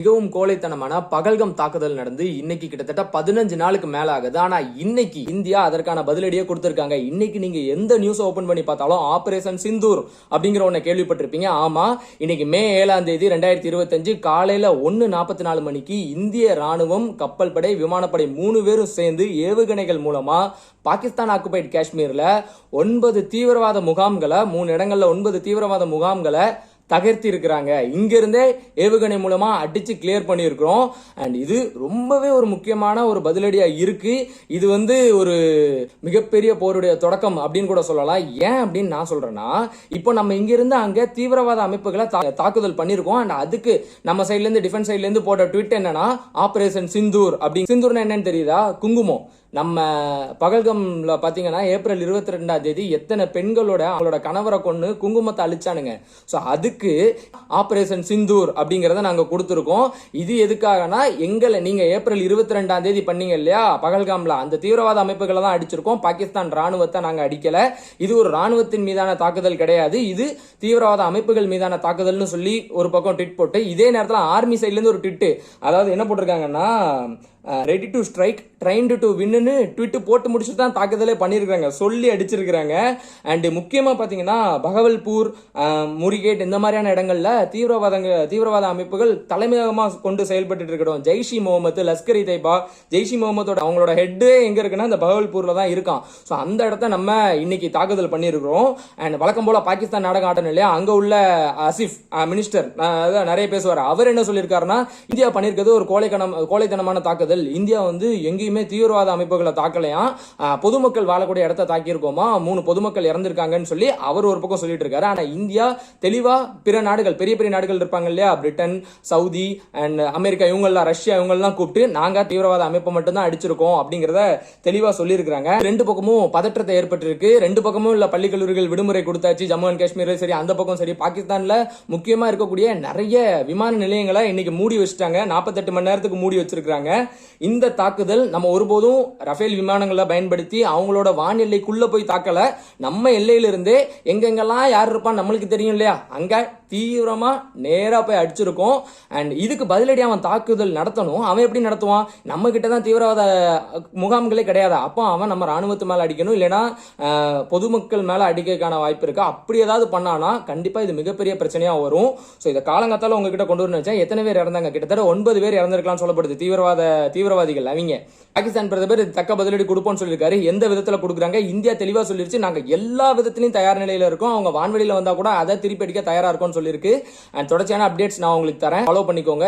மிகவும் கோழைத்தனமான பகல்கம் தாக்குதல் நடந்து இன்னைக்கு கிட்டத்தட்ட 15 நாளுக்கு மேல ஆகுது. ஆனா இன்னைக்கு இந்தியா அதற்கான பதிலடியை கொடுத்திருக்காங்க. இன்னைக்கு நீங்க எந்த நியூஸ் ஓபன் பண்ணி பார்த்தாலும் ஆபரேஷன் சிந்தூர் அப்படிங்கிற ஒண்ணு கேள்விப்பட்டிருப்பீங்க. ஆமா, இன்னைக்கு மே 7ஆம் தேதி 2025 காலையில 1:44 மணிக்கு இந்திய ராணுவம், கப்பல் படை, விமானப்படை 3 பேரும் சேர்ந்து ஏவுகணைகள் மூலமா பாகிஸ்தான் ஆக்குபைட் காஷ்மீர்ல 9 தீவிரவாத முகாம்களை 3 இடங்கள்ல 9 தீவிரவாத முகாம்களை தகர்த்தி இருக்கிறாங்க. இங்க இருந்தே ஏவுகணை மூலமா அடிச்சு கிளியர் பண்ணியிருக்கிறோம். அண்ட் இது ரொம்பவே ஒரு முக்கியமான ஒரு பதிலடியா இருக்கு. இது ஒரு மிகப்பெரிய போருடைய தொடக்கம் அப்படின்னு கூட சொல்லலாம். ஏன் அப்படின்னு நான் சொல்றேன்னா, இப்போ நம்ம இங்க இருந்து அங்க தீவிரவாத அமைப்புகளை தாக்குதல் பண்ணிருக்கோம். அண்ட் அதுக்கு நம்ம சைட்ல இருந்து, டிஃபென்ஸ் சைட்ல இருந்து போட்ட ட்வீட் என்னன்னா, ஆபரேஷன் சிந்தூர் அப்படி. சிந்தூர்னா என்னன்னு தெரியுதா? குங்குமம். நம்ம பகல்கம்ல பாத்தீங்கன்னா ஏப்ரல் 22ஆம் தேதி எத்தனை பெண்களோட அவங்களோட கணவரை கொண்டு குங்குமத்தை அழிச்சானுங்க. சோ அதுக்கு ஆபரேஷன் சிந்தூர் அப்படிங்கறத நாங்க கொடுத்திருக்கோம். இது எதுக்காகனா, நீங்க ஏப்ரல் 22ஆம் தேதி பண்ணீங்க இல்லையா பகல்காம்ல, அந்த தீவிரவாத அமைப்புகளை தான் அடிச்சிருக்கோம். பாகிஸ்தான் ராணுவத்தை நாங்க அடிக்கல. இது ஒரு ராணுவத்தின் மீதான தாக்குதல் கிடையாது, இது தீவிரவாத அமைப்புகள் மீதான தாக்குதல்னு சொல்லி ஒரு பக்கம் ட்வீட் போட்டு, இதே நேரத்தில் ஆர்மி சைட்ல இருந்து ஒரு ட்வீட், அதாவது என்ன போட்டிருக்காங்கன்னா, ready to strike, trained to வின்னு ட்வீட் போட்டு முடிச்சுட்டு தான் தாக்குதலே பண்ணிருக்காங்க, சொல்லி அடிச்சிருக்காங்க. அண்ட் முக்கியமா பாத்தீங்கன்னா பகவல்பூர், முரிகேட் இந்த மாதிரியான இடங்கள்ல தீவிரவாத அமைப்புகள் தலைமையகமா கொண்டு செயல்பட்டு இருக்கட்டும். ஜெய்ஷ் இ முகமது, லஷ்கர் இ தொய்பா, ஜெய்ஷ் இ முகமதோட அவங்களோட ஹெட் எங்க இருக்குன்னா இந்த பகவல்பூர்ல தான் இருக்கான். ஸோ அந்த இடத்த நம்ம இன்னைக்கு தாக்குதல் பண்ணிருக்கிறோம். அண்ட் வழக்கம் போல பாகிஸ்தான் நாடகம் ஆட்டணும் இல்லையா, அங்க உள்ள ஆசிஃப் மினிஸ்டர் நிறைய பேசுவார். அவர் என்ன சொல்லியிருக்காருன்னா, இந்தியா பண்ணிருக்கிறது ஒரு கோழைத்தனமான தாக்குதல். இந்தியா எங்கேயுமே தீவிரவாத அமைப்புகளை தாக்கலையா, பொதுமக்கள் வாழக்கூடிய இடத்தை தாக்கி இருக்கோமா, 3 பொதுமக்கள் இறந்திருக்காங்கன்னு சொல்லி அவர் ஒரு பக்கம் சொல்லிட்டு இருக்காரு. ஆனா இந்தியா தெளிவா பிற நாடுகள், பெரிய பெரிய நாடுகள் இருப்பாங்க இல்லையா, பிரிட்டன், சவுதி அண்ட் அமெரிக்கா, இவங்கெல்லாம், ரஷ்யா, இவங்கெல்லாம் கூப்பிட்டு நாங்க தீவிரவாத அமைப்பை மட்டும் தான் அடிச்சிருக்கோம் அப்படிங்கறத தெளிவா சொல்லியிருக்காங்க. ரெண்டு பக்கமும் பதற்றத்தை ஏற்பட்டிருக்கு. ரெண்டு பக்கமும் இல்ல பள்ளி கல்லூரிகள் விடுமுறை கொடுத்தாச்சு. ஜம்மு அண்ட் காஷ்மீர் சரி, அந்த பக்கம் சரி. பாகிஸ்தான்ல முக்கியமா இருக்கக்கூடிய நிறைய விமான நிலையங்களை இன்னைக்கு மூடி வச்சுட்டாங்க. 48 மணி நேரத்துக்கு மூடி வச்சிருக்காங்க. இந்த தாக்குதல் நம்ம ஒருபோதும் ரஃபேல் விமானங்களை பயன்படுத்தி அவங்களோட வான் எல்லைக்குள்ள போய் தாக்கல. நம்ம எல்லையில இருந்தே எங்கெங்கெல்லாம் யார் இருப்பான்னு நம்மளுக்கு தெரியும் இல்லையா, அங்க தீவிரமா நேரா போய் அடிச்சிருக்கோம். அண்ட் இதுக்கு பதிலடி அவன் தாக்குதல் நடத்தணும். அவன் எப்படி நடத்துவான்? நம்ம கிட்ட தான் தீவிரவாத முகாம்களே கிடையாது. அப்போ அவன் நம்ம ராணுவத்து மேல அடிக்கணும், இல்லைன்னா பொதுமக்கள் மேல அடிக்கிறதுக்கான வாய்ப்பு இருக்கு. அப்படி ஏதாவது பண்ணானா கண்டிப்பா இது மிகப்பெரிய பிரச்சனையா வரும். ஸோ இதை காலங்காத்தால உங்ககிட்ட கொண்டு வரணும் நினைச்சேன். எத்தனை பேர் இறந்தாங்க? கிட்டத்தட்ட 9 பேர் இறந்திருக்கலாம் சொல்லப்படுது. தீவிரவாதிகள் அவங்க. பாகிஸ்தான் பிரதமர் தக்க பதிலடி கொடுப்போம்னு சொல்லியிருக்காரு. எந்த விதத்துல கொடுக்குறாங்க? இந்தியா தெளிவா சொல்லிருச்சு, நாங்க எல்லா விதத்திலையும் தயார் நிலையில இருக்கோம். அவங்க வான்வெளியில வந்தா கூட அதை திருப்பி அடிக்க தயாரா இருக்கும்னு சொல்லியிருக்கு. தொடர்ச்சியான அப்டேட்ஸ் நான் உங்களுக்கு தரேன், ஃபாலோ பண்ணிக்கோங்க.